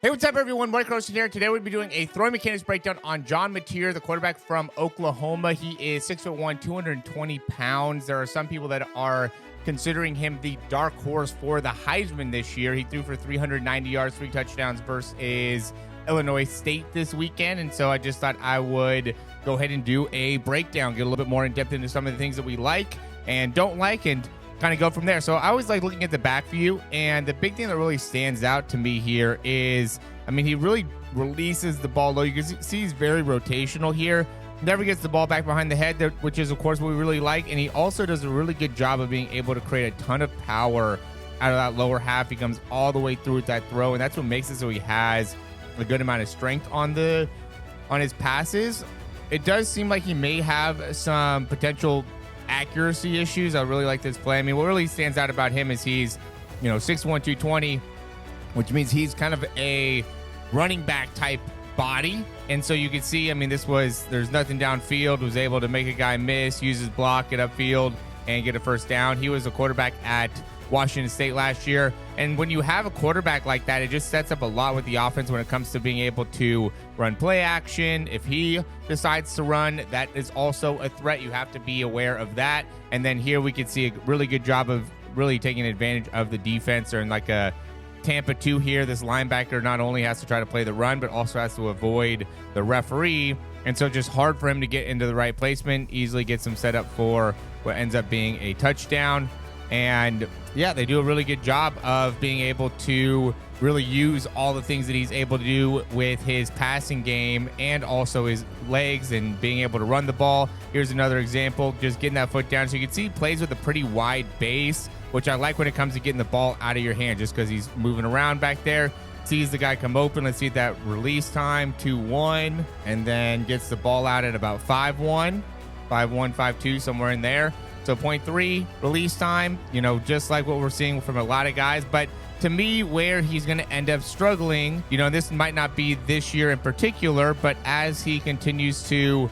Hey, what's up, everyone? Mike Rosen here. Today we'll be doing a throwing mechanics breakdown on John Mateer, the quarterback from Oklahoma. He is 6'1", 220 pounds. There are some people that are considering him the dark horse for the Heisman this year. He threw for 390 yards, 3 touchdowns versus Illinois State this weekend. And so I just thought I would go ahead and do a breakdown, get a little bit more in depth into some of the things that we like and don't like, and kind of go from there. So I always like looking at the back view, and the big thing that really stands out to me here is, I mean, he really releases the ball low. You can see he's very rotational here. Never gets the ball back behind the head, which is, of course, what we really like. And he also does a really good job of being able to create a ton of power out of that lower half. He comes all the way through with that throw, and that's what makes it so he has a good amount of strength on his passes. It does seem like he may have some potential accuracy issues. I really like this play. I mean, what really stands out about him is he's, 6'1", 220, which means he's kind of a running back type body. And so you can see, I mean, there's nothing downfield, was able to make a guy miss, use his block, get upfield, and get a first down. He was a quarterback at Washington State last year. And when you have a quarterback like that, it just sets up a lot with the offense when it comes to being able to run play action. If he decides to run, that is also a threat. You have to be aware of that. And then here we can see a really good job of really taking advantage of the defense, or in like a Tampa 2 here. This linebacker not only has to try to play the run, but also has to avoid the referee. And so just hard for him to get into the right placement, easily gets him set up for what ends up being a touchdown. And yeah, they do a really good job of being able to really use all the things that he's able to do with his passing game and also his legs and being able to run the ball. Here's another example, just getting that foot down. So you can see he plays with a pretty wide base, which I like when it comes to getting the ball out of your hand, just because he's moving around back there. Sees the guy come open. Let's see that release time, 2-1, and then gets the ball out at about 5-1, 5-1, 5-2, somewhere in there. So 0.3 release time, just like what we're seeing from a lot of guys. But to me, where he's going to end up struggling, this might not be this year in particular, but as he continues to,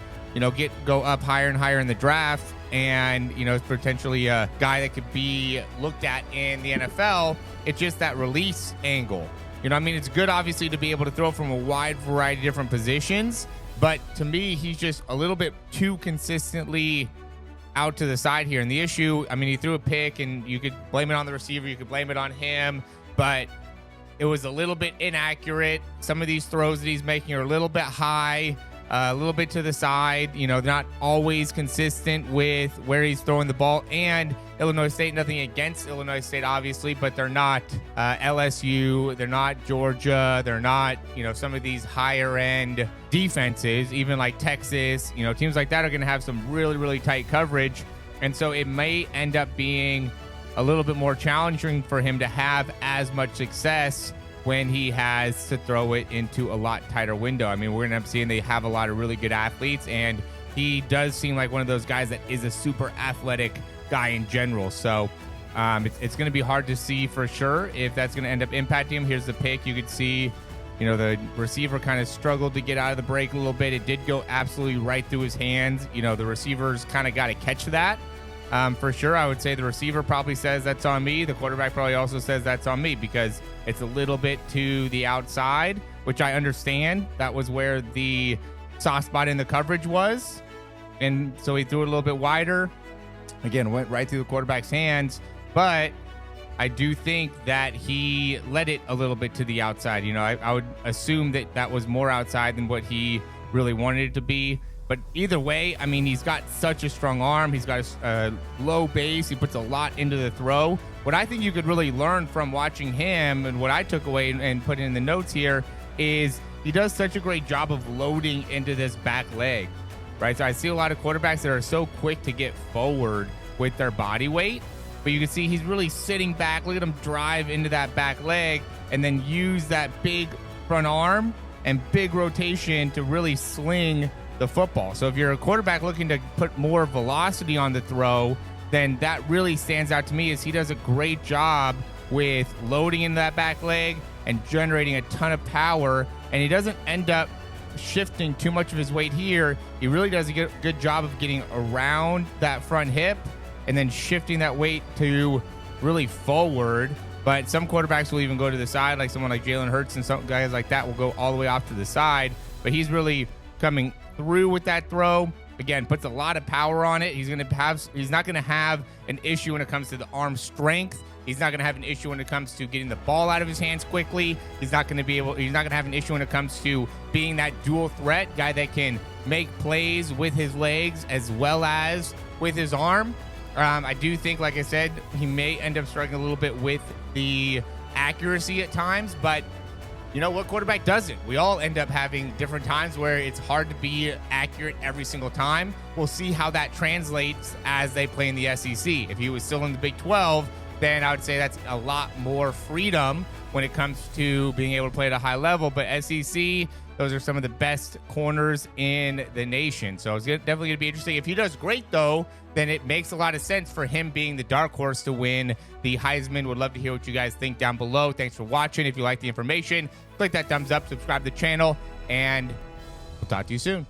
go up higher and higher in the draft, and, potentially a guy that could be looked at in the NFL, it's just that release angle. It's good, obviously, to be able to throw from a wide variety of different positions. But to me, he's just a little bit too consistently out to the side here. And the issue, he threw a pick, and you could blame it on the receiver, you could blame it on him, but it was a little bit inaccurate. Some of these throws that he's making are a little bit high, a little bit to the side, not always consistent with where he's throwing the ball. And Illinois State, nothing against Illinois State, obviously, but they're not LSU, they're not Georgia, they're not, some of these higher end defenses, even like Texas, teams like that are going to have some really, really tight coverage. And so it may end up being a little bit more challenging for him to have as much success when he has to throw it into a lot tighter window. We're going to end up seeing they have a lot of really good athletes, and he does seem like one of those guys that is a super athletic guy in general. So it's going to be hard to see for sure if that's going to end up impacting him. Here's the pick. You could see, the receiver kind of struggled to get out of the break a little bit. It did go absolutely right through his hands. The receivers kind of got to catch that. For sure, I would say the receiver probably says that's on me. The quarterback probably also says that's on me, because it's a little bit to the outside, which I understand. That was where the soft spot in the coverage was. And so he threw it a little bit wider. Again, went right through the quarterback's hands. But I do think that he let it a little bit to the outside. I would assume that that was more outside than what he really wanted it to be. But either way, he's got such a strong arm. He's got a low base. He puts a lot into the throw. What I think you could really learn from watching him, and what I took away and put in the notes here, is he does such a great job of loading into this back leg, right? So I see a lot of quarterbacks that are so quick to get forward with their body weight, but you can see he's really sitting back. Look at him drive into that back leg and then use that big front arm and big rotation to really sling the football. So if you're a quarterback looking to put more velocity on the throw, then that really stands out to me, as he does a great job with loading in that back leg and generating a ton of power. And he doesn't end up shifting too much of his weight here. He really does a good job of getting around that front hip and then shifting that weight to really forward But some quarterbacks will even go to the side, like someone like Jalen Hurts, and some guys like that will go all the way off to the side. But he's really coming through with that throw. Again, puts a lot of power on it. He's not going to have an issue when it comes to the arm strength. He's not going to have an issue when it comes to getting the ball out of his hands quickly. He's not going to have an issue when it comes to being that dual threat guy that can make plays with his legs as well as with his arm. I do think, like I said, he may end up struggling a little bit with the accuracy at times, but you know what quarterback doesn't? We all end up having different times where it's hard to be accurate every single time. We'll see how that translates as they play in the SEC. If he was still in the Big 12, then I would say that's a lot more freedom when it comes to being able to play at a high level. But SEC, those are some of the best corners in the nation. So it's definitely going to be interesting. If he does great, though, then it makes a lot of sense for him being the dark horse to win the Heisman. Would love to hear what you guys think down below. Thanks for watching. If you like the information, click that thumbs up, subscribe to the channel, and we'll talk to you soon.